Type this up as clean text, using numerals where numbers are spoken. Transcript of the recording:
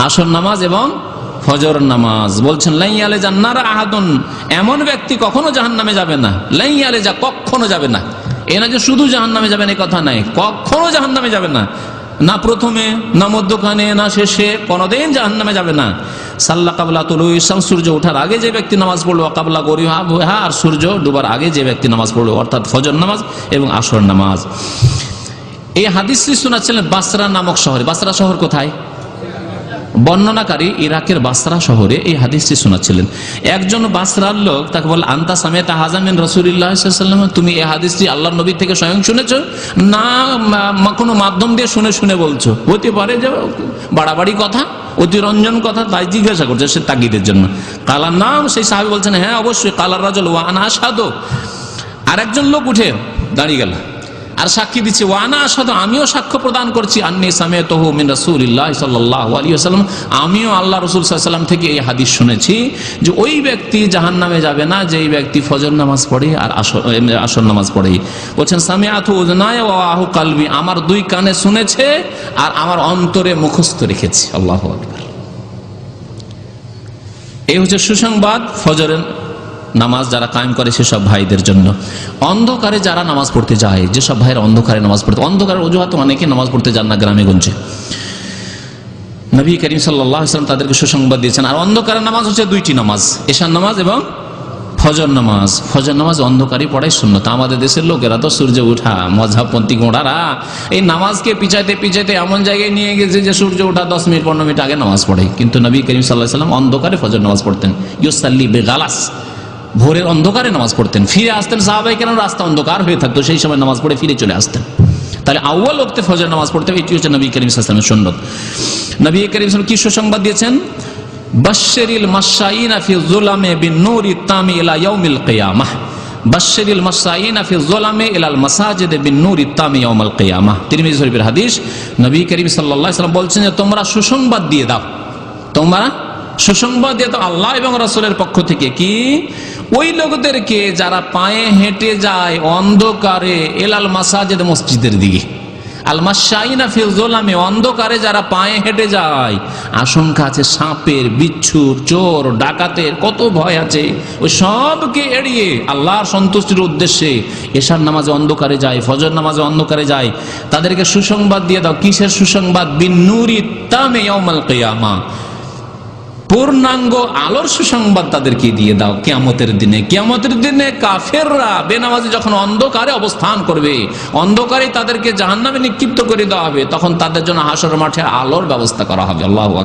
আসর নামাজ এবং ফজর নামাজ। বলছেন লাই ইয়ালেজা নার আহাদুন, এমন ব্যক্তি কখনো জাহান্নামে যাবে না। লাই ইয়ালেজা, কখনো যাবে না। এ না যে শুধু জাহান্নামে যাবেন এই কথা নাই, কখনো জাহান্নামে যাবে না, না প্রথমে না মধ্যখানে না শেষে, কোনোদিন জাহান্নামে যাবে না। সাল্লা কাবলা তুলুই শামস, সূর্য ওঠার আগে যে ব্যক্তি নামাজ পড়লো, কাবলা গরিহা, আর সূর্য ডুবার আগে যে ব্যক্তি নামাজ পড়লো, অর্থাৎ ফজর নামাজ এবং আসর নামাজ। এই হাদিসটি শোনাচ্ছিলেন বাসরা নামক শহরে। বাসরা শহর কোথায়? বর্ণনাকারী ইরাকের বাসরা শহরে এই হাদিসটি শোনাচ্ছিলেন। একজন বাসরার লোক তাকে বলে, আনতা সামিতা হাযা মিন রাসূলিল্লাহ সাল্লাল্লাহু আলাইহি ওয়াসাল্লাম, তুমি এই হাদিসটি আল্লাহর নবী থেকে স্বয়ং শুনেছো না কোনো মাধ্যম দিয়ে শুনে শুনে বলছো? হতে পারে যে বাড়াবাড়ি কথা, অতিরঞ্জন কথা, তাই জিজ্ঞাসা করছে সে তাগিদের জন্য। কালার নাম, সেই সাহাবী বলছেন হ্যাঁ অবশ্যই। কালার রাজুল ওয়া আনা আশহাদু, আরেকজন লোক উঠে দাঁড়িয়ে গেল আর সাক্ষী দিচ্ছে, ওয়ানা আশহাদু, আমিও সাক্ষ্য প্রদান করছি, আন্নী সামি'তুহু মিন রাসূলিল্লাহ সাল্লাল্লাহু আলাইহি ওয়াসাল্লাম, আমিও আল্লাহ রাসূল সাল্লাল্লাহু আলাইহি ওয়াসাল্লাম থেকে এই হাদিস শুনেছি যে ওই ব্যক্তি জাহান্নামে যাবে না যেই ব্যক্তি ফজর নামাজ পড়ে আর আসর নামাজ পড়ে। বলছেন সামি'তু উযনায়া ওয়া ওয়াহু কলবি, আমার দুই কানে শুনেছে আর আমার অন্তরে মুখস্থ রেখেছে। আল্লাহু আকবার। এই হচ্ছে সুসংবাদ ফজরের নামাজ যারা কায়েম করে সেসব ভাইদের জন্য। অন্ধকারে যারা নামাজ পড়তে যায়, যেসব ভাইয়ের অন্ধকারে নামাজ পড়তে, অন্ধকারের অজুহাতে অনেকে নামাজ পড়তে যান না গ্রামে গঞ্জে, নবী করিম সাল্লাল্লাহু আলাইহি ওয়াসাল্লাম তাদেরকে সুসংবাদ দিয়েছেন। আর অন্ধকারের নামাজ হচ্ছে দুইটি নামাজ, এশার নামাজ এবং ফজর নামাজ। ফজর নামাজ অন্ধকারই পড়াই সুন্নাত। আমাদের দেশের লোকেরা তো সূর্য ওঠা মযহাবপন্থী গোঁড়ারা এই নামাজকে পিছাইতে পিছাইতে এমন জায়গায় নিয়ে গেছে যে সূর্য ওঠা 10 মিনিট 15 মিনিট আগে নামাজ পড়ে। কিন্তু নবী করিম সাল্লাল্লাহু আলাইহি ওয়াসাল্লাম অন্ধকারে ফজর নামাজ পড়তেন। ইউসাল্লি বিগালাস, ভোরের অন্ধকারে নামাজ পড়তেন, ফিরে আসতেন। সাহাবায়ে কেরাম রাস্তা অন্ধকার হয়ে থাকতো, সেই সময় নামাজ পড়ে ফিরে চলে আসতেন। তাহলে আউয়াল ওয়াক্তে ফজর নামাজ পড়তে হবে, এটি হচ্ছে নবী করিম সাল্লাল্লাহু আলাইহি ওয়াসাল্লামের সুন্নাত। নবী করিম সাল্লাল্লাহু আলাইহি ওয়াসাল্লাম কি সুসংবাদ দিয়েছেন? বাশশিরিল মাশাইনা ফি যুলামি বিন-নূরি তামি ইলা ইয়াউমিল কিয়ামাহ, বাশশিরিল মাশাইনা ফি যুলামি ইলাল মাসাজিদ বিন-নূরি তামি ইয়াউমিল কিয়ামাহ। তিরমিজি শরীফের হাদিস। নবী করিম সাল্লাল্লাহু আলাইহি ওয়াসাল্লাম বলছেন যে তোমরা সুসংবাদ দিয়ে দাও, তোমরা সুসংবাদ দিয়ে দাও আল্লাহ এবং রাসূলের পক্ষ থেকে, কি ওই লোকদেরকে যারা পায়ে হেঁটে যায় অন্ধকারে, এলাল মাসাজিদ, মসজিদের দিকে। আল মাশাইনা ফি যুলামি, অন্ধকারে যারা পায়ে হেঁটে যায়, আশঙ্কা আছে সাপের, বিচ্ছুর, চোর, ডাকাতের, কত ভয় আছে, ওই সবকে এড়িয়ে আল্লাহর সন্তুষ্টির উদ্দেশ্যে এশার নামাজে অন্ধকারে যায়, ফজর নামাজে অন্ধকারে যায়, তাদেরকে সুসংবাদ দিয়ে দাও। কিসের সুসংবাদ? বিন-নূরি তামি ইয়াউমাল কিয়ামা, পূর্ণাঙ্গ আলোর সুসংবাদ তাদেরকে দিয়ে দাও কিয়ামতের দিনে। কিয়ামতের দিনে কাফেররা বেনামাজি যখন অন্ধকারে অবস্থান করবে, অন্ধকারে তাদেরকে জাহান্নামে নিক্ষিপ্ত করে দেওয়া হবে, তখন তাদের জন্য হাসর মাঠে আলোর ব্যবস্থা করা হবে। আল্লাহু আকবার।